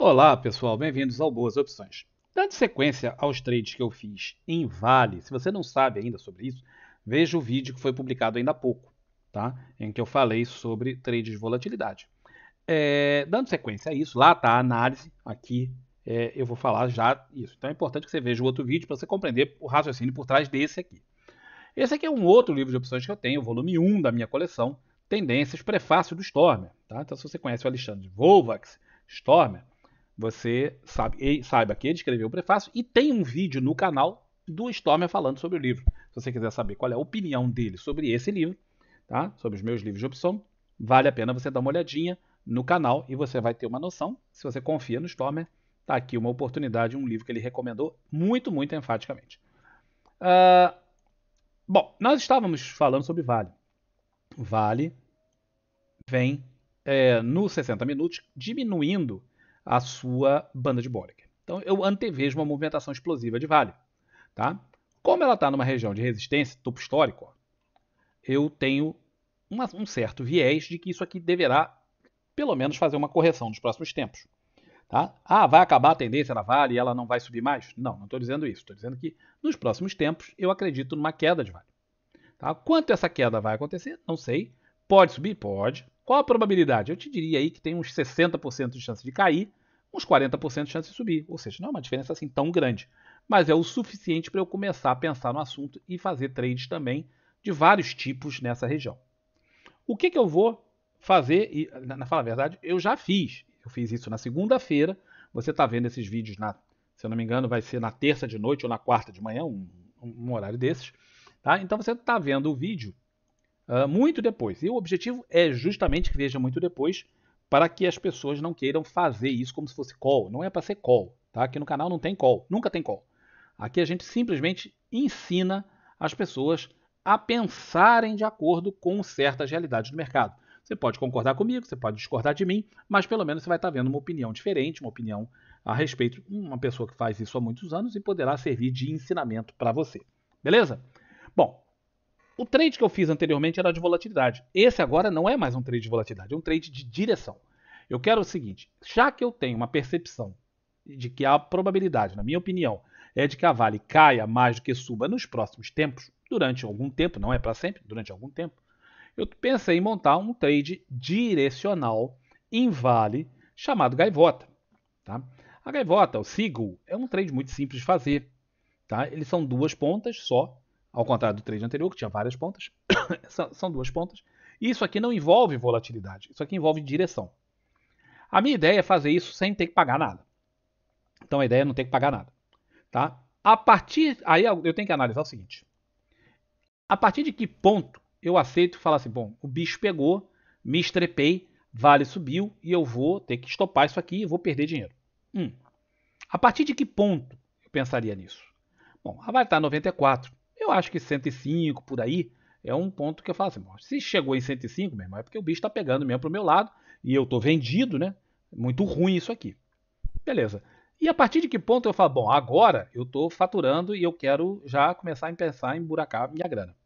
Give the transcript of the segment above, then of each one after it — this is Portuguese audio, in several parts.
Olá, pessoal, bem-vindos ao Boas Opções. Dando sequência aos trades que eu fiz em Vale, se você não sabe ainda sobre isso, veja o vídeo que foi publicado ainda há pouco, tá? Em que eu falei sobre trades de volatilidade. Dando sequência a isso, lá está a análise, aqui eu vou falar já isso. Então é importante que você veja o outro vídeo para você compreender o raciocínio por trás desse aqui. Esse aqui é um outro livro de opções que eu tenho, o volume 1 da minha coleção, Tendências, Prefácio do Stormer. Tá? Então, se você conhece o Alexandre Volvax, Stormer, você saiba que ele escreveu o prefácio e tem um vídeo no canal do Stormer falando sobre o livro. Se você quiser saber qual é a opinião dele sobre esse livro, tá? Sobre os meus livros de opção, vale a pena você dar uma olhadinha no canal e você vai ter uma noção. Se você confia no Stormer, tá aqui uma oportunidade, um livro que ele recomendou muito, muito enfaticamente. Uh, Bom, nós estávamos falando sobre Vale. Vale vem no 60 minutos diminuindo a sua banda de Bollinger. Então eu antevejo uma movimentação explosiva de Vale. Tá? Como ela está numa região de resistência, topo histórico, ó, eu tenho um certo viés de que isso aqui deverá, pelo menos, fazer uma correção nos próximos tempos. Tá? Ah, vai acabar a tendência da Vale e ela não vai subir mais? Não, não estou dizendo isso. Estou dizendo que nos próximos tempos eu acredito numa queda de Vale. Tá? Quanto essa queda vai acontecer? Não sei. Pode subir? Pode. Qual a probabilidade? Eu te diria aí que tem uns 60% de chance de cair, uns 40% de chance de subir. Ou seja, não é uma diferença assim tão grande. Mas é o suficiente para eu começar a pensar no assunto e fazer trades também de vários tipos nessa região. O que eu vou fazer? E, na falar a verdade, eu já fiz. Eu fiz isso na segunda-feira. Você está vendo esses vídeos, se eu não me engano, vai ser na terça de noite ou na quarta de manhã, um horário desses. Tá? Então você está vendo o vídeo muito depois. E o objetivo é justamente que veja muito depois para que as pessoas não queiram fazer isso como se fosse call. Não é para ser call. Tá? Aqui no canal não tem call. Nunca tem call. Aqui a gente simplesmente ensina as pessoas a pensarem de acordo com certas realidades do mercado. Você pode concordar comigo, você pode discordar de mim, mas pelo menos você vai estar vendo uma opinião diferente, uma opinião a respeito de uma pessoa que faz isso há muitos anos e poderá servir de ensinamento para você. Beleza? Bom, o trade que eu fiz anteriormente era de volatilidade. Esse agora não é mais um trade de volatilidade, é um trade de direção. Eu quero o seguinte, já que eu tenho uma percepção de que a probabilidade, na minha opinião, é de que a Vale caia mais do que suba nos próximos tempos, durante algum tempo, não é para sempre, durante algum tempo, eu pensei em montar um trade direcional em Vale chamado Gaivota. Tá? A Gaivota, o Seagull, é um trade muito simples de fazer. Tá? Eles são duas pontas só, ao contrário do trade anterior, que tinha várias pontas. São duas pontas. E isso aqui não envolve volatilidade, isso aqui envolve direção. A minha ideia é fazer isso sem ter que pagar nada. Então a ideia é não ter que pagar nada. Tá? Aí eu tenho que analisar o seguinte. A partir de que ponto eu aceito falar assim, bom, o bicho pegou, me estrepei, Vale subiu e eu vou ter que estopar isso aqui e vou perder dinheiro. A partir de que ponto eu pensaria nisso? Bom, a Vale está 94. Eu acho que 105 por aí é um ponto que eu falo assim, bom, se chegou em 105, meu irmão, é porque o bicho está pegando mesmo pro meu lado e eu estou vendido, né? Muito ruim isso aqui. Beleza. E a partir de que ponto eu falo, bom, agora eu estou faturando e eu quero já começar a pensar em buracar minha grana,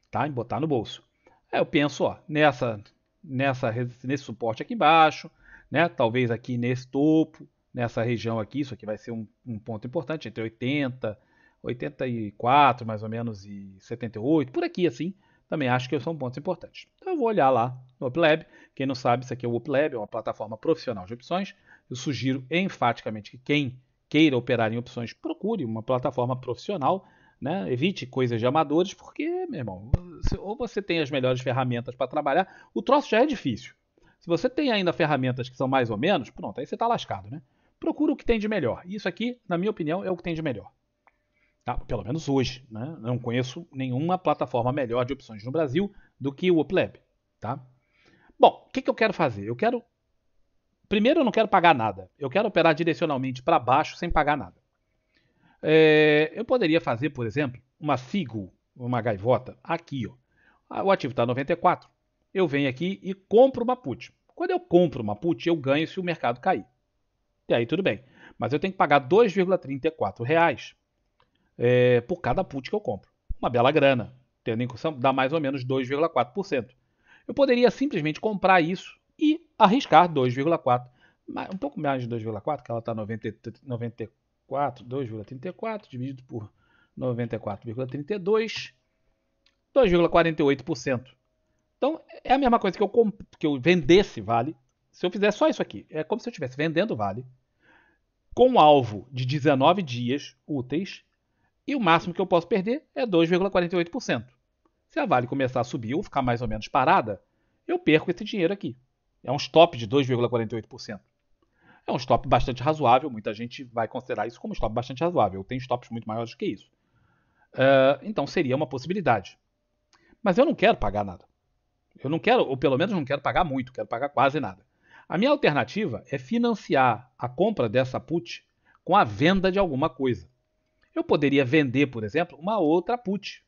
tá? Em botar no bolso. Aí eu penso, ó, nesse suporte aqui embaixo, né? Talvez aqui nesse topo, nessa região aqui, isso aqui vai ser um ponto importante, entre 80, 84 mais ou menos e 78, por aqui assim, também acho que são pontos importantes. Então eu vou olhar lá no UpLab, quem não sabe, isso aqui é o UpLab, é uma plataforma profissional de opções. Eu sugiro enfaticamente que quem queira operar em opções procure uma plataforma profissional, né? Evite coisas de amadores, porque, meu irmão, ou você tem as melhores ferramentas para trabalhar, o troço já é difícil. Se você tem ainda ferramentas que são mais ou menos, pronto, aí você está lascado, né? Procura o que tem de melhor. Isso aqui, na minha opinião, é o que tem de melhor. Tá? Pelo menos hoje. Né? Não conheço nenhuma plataforma melhor de opções no Brasil do que o UpLab. Tá? Bom, o que eu quero fazer? Primeiro, eu não quero pagar nada. Eu quero operar direcionalmente para baixo sem pagar nada. Eu poderia fazer, por exemplo, uma Seagull, uma gaivota, aqui. Ó. O ativo está 94. Eu venho aqui e compro uma put. Quando eu compro uma put, eu ganho se o mercado cair. E aí tudo bem. Mas eu tenho que pagar R$ 2,34 por cada put que eu compro. Uma bela grana, tendo em consideração, dá mais ou menos 2,4%. Eu poderia simplesmente comprar isso e arriscar 2,4%. um pouco mais de 2,4, que ela está 94, 2,34 dividido por 94,32, 2,48%. Então, é a mesma coisa que eu vendesse Vale. Se eu fizer só isso aqui, é como se eu estivesse vendendo Vale, com um alvo de 19 dias úteis, e o máximo que eu posso perder é 2,48%. Se a Vale começar a subir ou ficar mais ou menos parada, eu perco esse dinheiro aqui. É um stop de 2,48%. É um stop bastante razoável, muita gente vai considerar isso como um stop bastante razoável. Eu tenho stops muito maiores que isso. Então seria uma possibilidade. Mas eu não quero pagar nada. Eu não quero, ou pelo menos não quero pagar muito, quero pagar quase nada. A minha alternativa é financiar a compra dessa put com a venda de alguma coisa. Eu poderia vender, por exemplo, uma outra put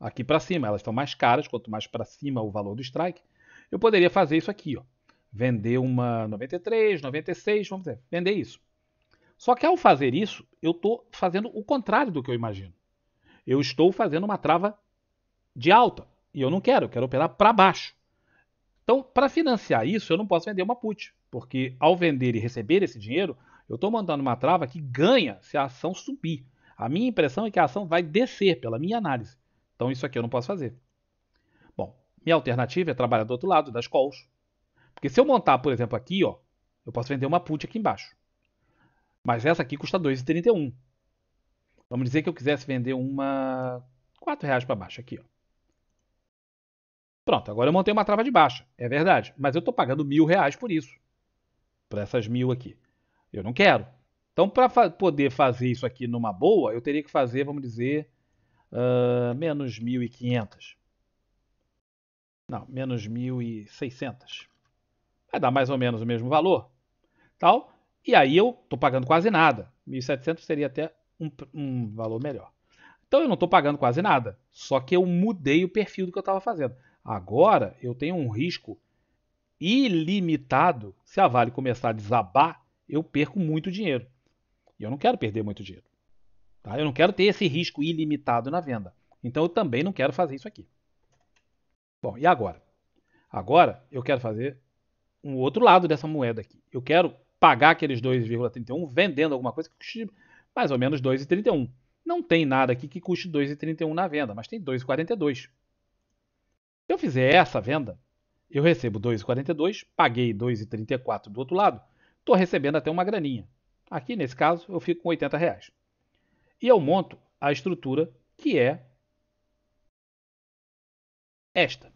aqui para cima. Elas estão mais caras, quanto mais para cima o valor do strike. Eu poderia fazer isso aqui, ó. Vender uma 93, 96, vamos dizer, vender isso. Só que ao fazer isso, eu estou fazendo o contrário do que eu imagino. Eu estou fazendo uma trava de alta. E eu não quero, eu quero operar para baixo. Então, para financiar isso, eu não posso vender uma put. Porque ao vender e receber esse dinheiro, eu estou montando uma trava que ganha se a ação subir. A minha impressão é que a ação vai descer, pela minha análise. Então, isso aqui eu não posso fazer. Bom, minha alternativa é trabalhar do outro lado, das calls. Porque se eu montar, por exemplo, aqui, ó, eu posso vender uma put aqui embaixo. Mas essa aqui custa 2,31. Vamos dizer que eu quisesse vender uma R$ 4 para baixo aqui, ó. Pronto, agora eu montei uma trava de baixa, é verdade. Mas eu estou pagando R$ 1.000 por isso. Por essas 1.000 aqui. Eu não quero. Então, para poder fazer isso aqui numa boa, eu teria que fazer, vamos dizer, menos 1.500. Não, menos 1.600. Vai dar mais ou menos o mesmo valor. Tal. E aí eu estou pagando quase nada. 1.700 seria até um valor melhor. Então eu não estou pagando quase nada. Só que eu mudei o perfil do que eu estava fazendo. Agora eu tenho um risco ilimitado. Se a Vale começar a desabar, eu perco muito dinheiro. E eu não quero perder muito dinheiro. Tá? Eu não quero ter esse risco ilimitado na venda. Então eu também não quero fazer isso aqui. Bom, e agora? Agora eu quero fazer um outro lado dessa moeda aqui. Eu quero pagar aqueles 2,31 vendendo alguma coisa que custe mais ou menos 2,31. Não tem nada aqui que custe 2,31 na venda, mas tem 2,42. Se eu fizer essa venda, eu recebo 2,42, paguei 2,34 do outro lado, estou recebendo até uma graninha. Aqui, nesse caso, eu fico com R$ 80. E eu monto a estrutura que é esta.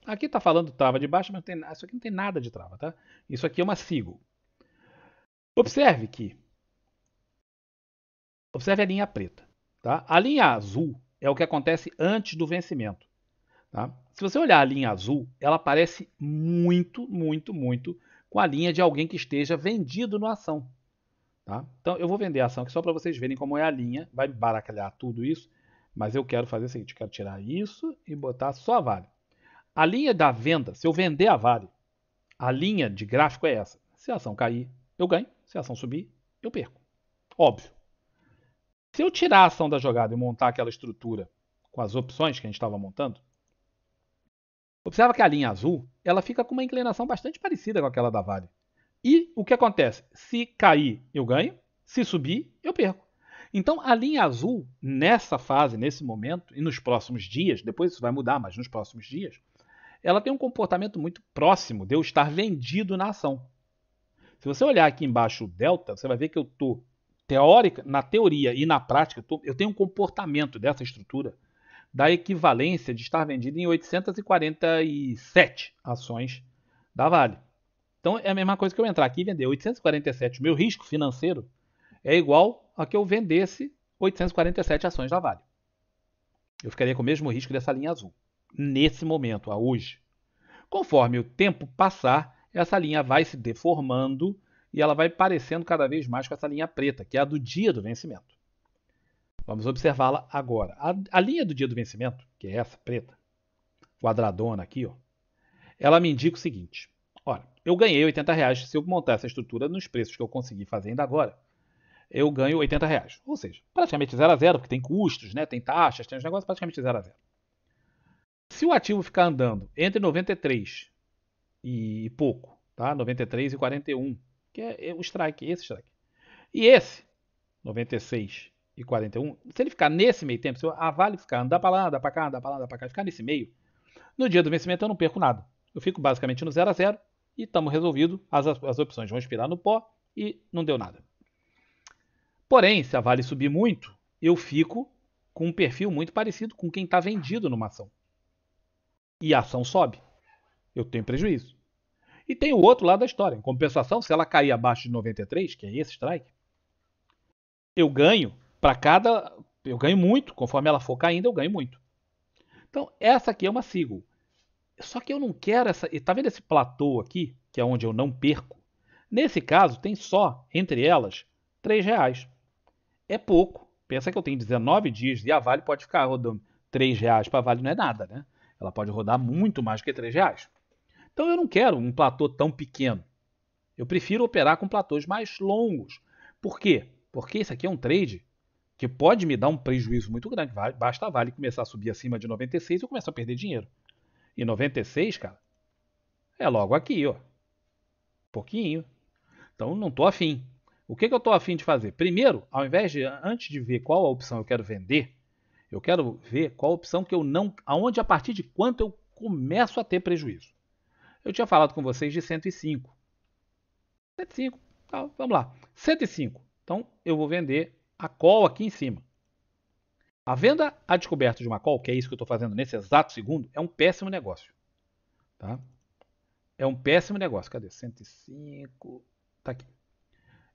Aqui está falando trava de baixa, mas isso aqui não tem nada de trava, tá? Isso aqui é uma sigla. Observe a linha preta. Tá? A linha azul é o que acontece antes do vencimento. Tá? Se você olhar a linha azul, ela parece muito, muito, muito com a linha de alguém que esteja vendido na ação. Tá? Então eu vou vender a ação aqui só para vocês verem como é a linha. Vai baracalhar tudo isso, mas eu quero fazer o seguinte: eu quero tirar isso e botar só a Vale. A linha da venda, se eu vender a Vale, a linha de gráfico é essa. Se a ação cair, eu ganho. Se a ação subir, eu perco. Óbvio. Se eu tirar a ação da jogada e montar aquela estrutura com as opções que a gente estava montando, observa que a linha azul ela fica com uma inclinação bastante parecida com aquela da Vale. E o que acontece? Se cair, eu ganho. Se subir, eu perco. Então a linha azul, nessa fase, nesse momento, e nos próximos dias, depois isso vai mudar, mas nos próximos dias, ela tem um comportamento muito próximo de eu estar vendido na ação. Se você olhar aqui embaixo o delta, você vai ver que eu estou teórica, na teoria e na prática, eu tenho um comportamento dessa estrutura da equivalência de estar vendido em 847 ações da Vale. Então é a mesma coisa que eu entrar aqui e vender 847. O meu risco financeiro é igual a que eu vendesse 847 ações da Vale. Eu ficaria com o mesmo risco dessa linha azul. Nesse momento, a hoje. Conforme o tempo passar, essa linha vai se deformando e ela vai parecendo cada vez mais com essa linha preta, que é a do dia do vencimento. Vamos observá-la agora. A linha do dia do vencimento, que é essa preta, quadradona aqui, ó, ela me indica o seguinte. Olha, eu ganhei R$ 80 se eu montar essa estrutura nos preços que eu consegui fazer ainda agora. Eu ganho R$ 80. Ou seja, praticamente 0 a 0, porque tem custos, né? Tem taxas, tem uns negócios praticamente 0 a 0. Se o ativo ficar andando entre 93 e pouco, tá? 93 e 41, que é o strike, esse strike. E esse, 96,41, se ele ficar nesse meio tempo, se a Vale ficar andar para lá, andar para cá, andar para lá, andar para cá, ficar nesse meio, no dia do vencimento eu não perco nada. Eu fico basicamente no 0 a 0 e estamos resolvido. As opções vão expirar no pó e não deu nada. Porém, se a Vale subir muito, eu fico com um perfil muito parecido com quem está vendido numa ação. E a ação sobe. Eu tenho prejuízo. E tem o outro lado da história. Em compensação, se ela cair abaixo de 93, que é esse strike, eu ganho para cada. Eu ganho muito. Conforme ela for caindo, eu ganho muito. Então, essa aqui é uma Seagull. Só que eu não quero essa. Tá vendo esse platô aqui, que é onde eu não perco? Nesse caso, tem só, entre elas, R$3. É pouco. Pensa que eu tenho 19 dias e a Vale pode ficar rodando R$3 para a Vale, não é nada, né? Ela pode rodar muito mais que R$3. Então eu não quero um platô tão pequeno. Eu prefiro operar com platôs mais longos. Por quê? Porque isso aqui é um trade que pode me dar um prejuízo muito grande. Basta a Vale começar a subir acima de 96 e eu começo a perder dinheiro. E 96, cara, é logo aqui, ó. Pouquinho. Então não estou afim. O que eu estou afim de fazer? Primeiro, antes de ver qual a opção eu quero vender, eu quero ver qual a opção que eu não. Aonde a partir de quanto eu começo a ter prejuízo. Eu tinha falado com vocês de 105. 105, tá, vamos lá. 105. Então eu vou vender a call aqui em cima. A venda a descoberto de uma call, que é isso que eu estou fazendo nesse exato segundo, é um péssimo negócio. Tá? É um péssimo negócio. Cadê? 105. Tá aqui.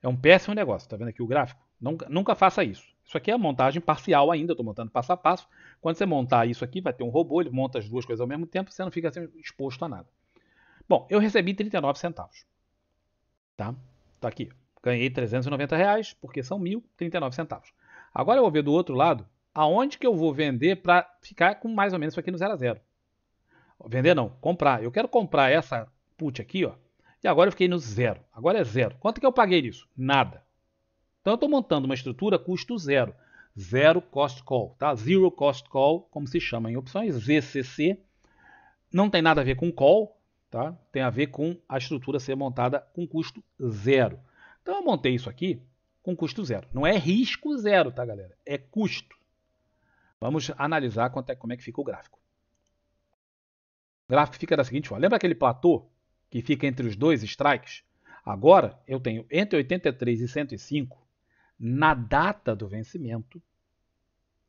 É um péssimo negócio. Tá vendo aqui o gráfico? Nunca faça isso. Isso aqui é a montagem parcial ainda. Eu estou montando passo a passo. Quando você montar isso aqui, vai ter um robô. Ele monta as duas coisas ao mesmo tempo. Você não fica assim, exposto a nada. Bom, eu recebi 39 centavos. Tá? Tá aqui. Ganhei R$390 porque são 1.039 centavos. Agora eu vou ver do outro lado aonde que eu vou vender para ficar com mais ou menos isso aqui no 0 a 0. Vender não, comprar. Eu quero comprar essa put aqui, ó. E agora eu fiquei no 0. Agora é 0. Quanto que eu paguei nisso? Nada. Então eu estou montando uma estrutura custo 0. Zero cost call, tá? Zero cost call, como se chama em opções, ZCC. Não tem nada a ver com call, tá? Tem a ver com a estrutura ser montada com custo 0. Então eu montei isso aqui com custo 0. Não é risco 0, tá, galera? É custo. Vamos analisar como é que fica o gráfico. O gráfico fica da seguinte forma. Lembra aquele platô que fica entre os dois strikes? Agora eu tenho entre 83 e 105 na data do vencimento.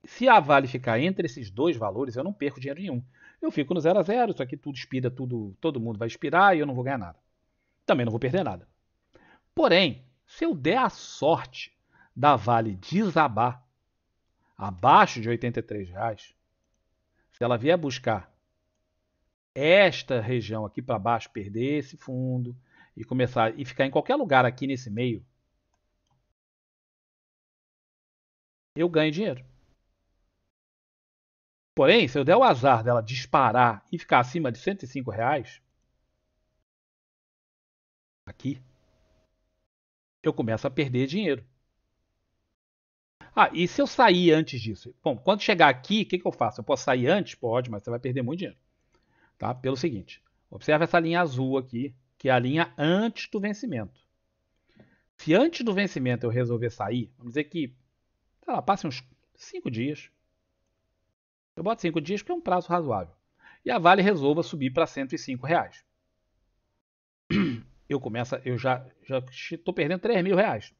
Se a Vale ficar entre esses dois valores, eu não perco dinheiro nenhum. Eu fico no 0 a 0, isso aqui tudo expira, todo mundo vai expirar e eu não vou ganhar nada. Também não vou perder nada. Porém, se eu der a sorte da Vale desabar abaixo de R$83, se ela vier buscar esta região aqui para baixo, perder esse fundo e começar e ficar em qualquer lugar aqui nesse meio, eu ganho dinheiro. Porém, se eu der o azar dela disparar e ficar acima de R$105 aqui, eu começo a perder dinheiro. Ah, e se eu sair antes disso? Bom, quando chegar aqui, o que eu faço? Eu posso sair antes? Pode, mas você vai perder muito dinheiro. Tá? Pelo seguinte, observe essa linha azul aqui, que é a linha antes do vencimento. Se antes do vencimento eu resolver sair, vamos dizer que, sei lá, passe uns 5 dias. Eu boto 5 dias porque é um prazo razoável. E a Vale resolva subir para R$105. Eu já estou perdendo R$3.000.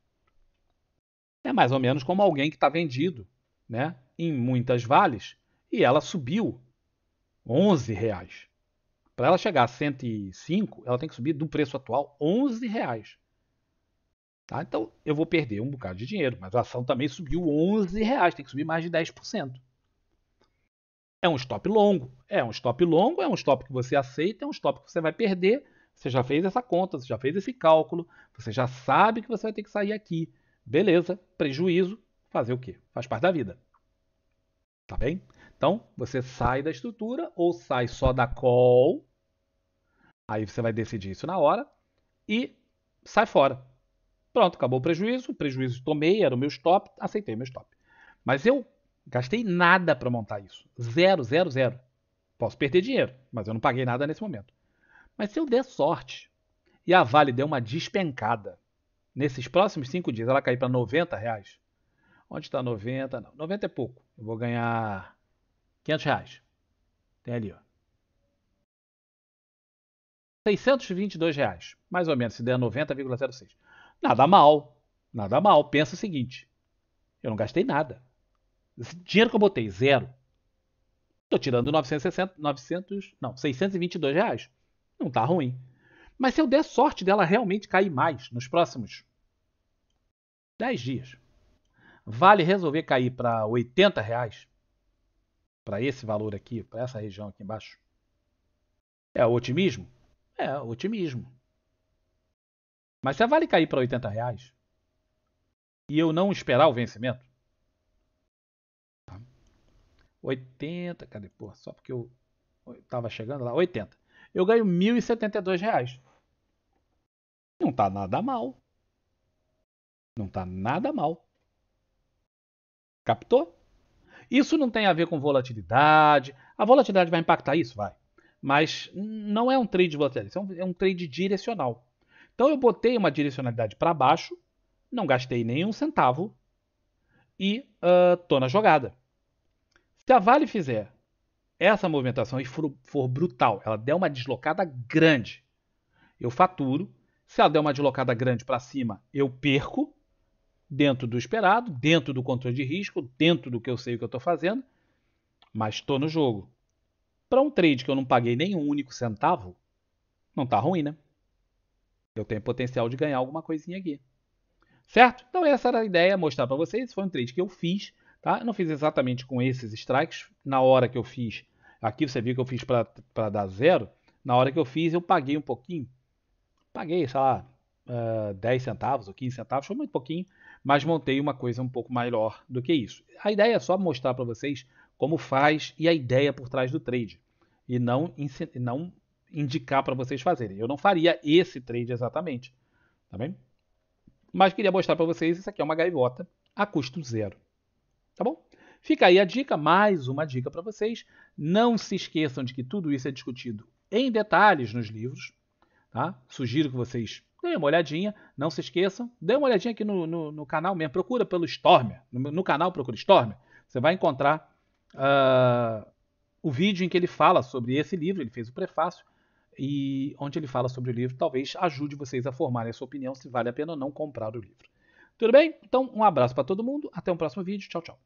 É mais ou menos como alguém que está vendido, né, em muitas vales e ela subiu R$11. Para ela chegar a 105, ela tem que subir do preço atual R$11. Tá? Então eu vou perder um bocado de dinheiro, mas a ação também subiu R$11, tem que subir mais de 10%. É um stop longo, é um stop que você aceita, é um stop que você vai perder. Você já fez essa conta, você já fez esse cálculo, você já sabe que você vai ter que sair aqui. Beleza, prejuízo, fazer o quê? Faz parte da vida. Tá bem? Então, você sai da estrutura ou sai só da call. Aí você vai decidir isso na hora e sai fora. Pronto, acabou o prejuízo tomei, era o meu stop, aceitei meu stop. Mas eu gastei nada para montar isso. Zero, zero, zero. Posso perder dinheiro, mas eu não paguei nada nesse momento. Mas se eu der sorte e a Vale der uma despencada, nesses próximos 5 dias, ela cair para R$ 90, onde está 90? Não, 90 é pouco. Eu vou ganhar R$ 500. Tem ali, ó. R$ 622, mais ou menos, se der 90,06. Nada mal, nada mal. Pensa o seguinte, eu não gastei nada. Esse dinheiro que eu botei, zero. Estou tirando 622 reais. Não está ruim. Mas se eu der sorte dela realmente cair mais nos próximos 10 dias, vale resolver cair para R$ 80, para esse valor aqui, para essa região aqui embaixo? É otimismo? É otimismo. Mas se a Vale cair para R$ 80 e eu não esperar o vencimento, 80, cadê? Pô, só porque eu estava chegando lá, 80. Eu ganho R$ 1.072. Não está nada mal. Não está nada mal. Captou? Isso não tem a ver com volatilidade. A volatilidade vai impactar isso? Vai. Mas não é um trade de volatilidade, é um trade direcional. Então eu botei uma direcionalidade para baixo, não gastei nenhum centavo e estou na jogada. Se a Vale fizer essa movimentação e for brutal, ela der uma deslocada grande, eu faturo. Se ela der uma deslocada grande para cima, eu perco, dentro do esperado, dentro do controle de risco, dentro do que eu sei o que eu estou fazendo, mas estou no jogo. Para um trade que eu não paguei nenhum único centavo, não está ruim, né? Eu tenho potencial de ganhar alguma coisinha aqui. Certo? Então essa era a ideia, mostrar para vocês. Esse foi um trade que eu fiz, tá? Eu não fiz exatamente com esses strikes. Na hora que eu fiz, aqui você viu que eu fiz para dar zero. Na hora que eu fiz, eu paguei um pouquinho. Paguei, sei lá, 10 centavos ou 15 centavos, foi muito pouquinho, mas montei uma coisa um pouco maior do que isso. A ideia é só mostrar para vocês como faz e a ideia por trás do trade. E não indicar para vocês fazerem. Eu não faria esse trade exatamente. Tá bem? Mas queria mostrar para vocês, isso aqui é uma gaivota a custo zero. Tá bom? Fica aí a dica, mais uma dica para vocês. Não se esqueçam de que tudo isso é discutido em detalhes nos livros. Tá? Sugiro que vocês deem uma olhadinha. Não se esqueçam, dê uma olhadinha aqui no canal mesmo. Procura pelo Stormer. No canal procura Stormer. Você vai encontrar o vídeo em que ele fala sobre esse livro. Ele fez o prefácio. E onde ele fala sobre o livro, talvez ajude vocês a formarem a sua opinião se vale a pena ou não comprar o livro. Tudo bem? Então, um abraço para todo mundo. Até o próximo vídeo. Tchau, tchau.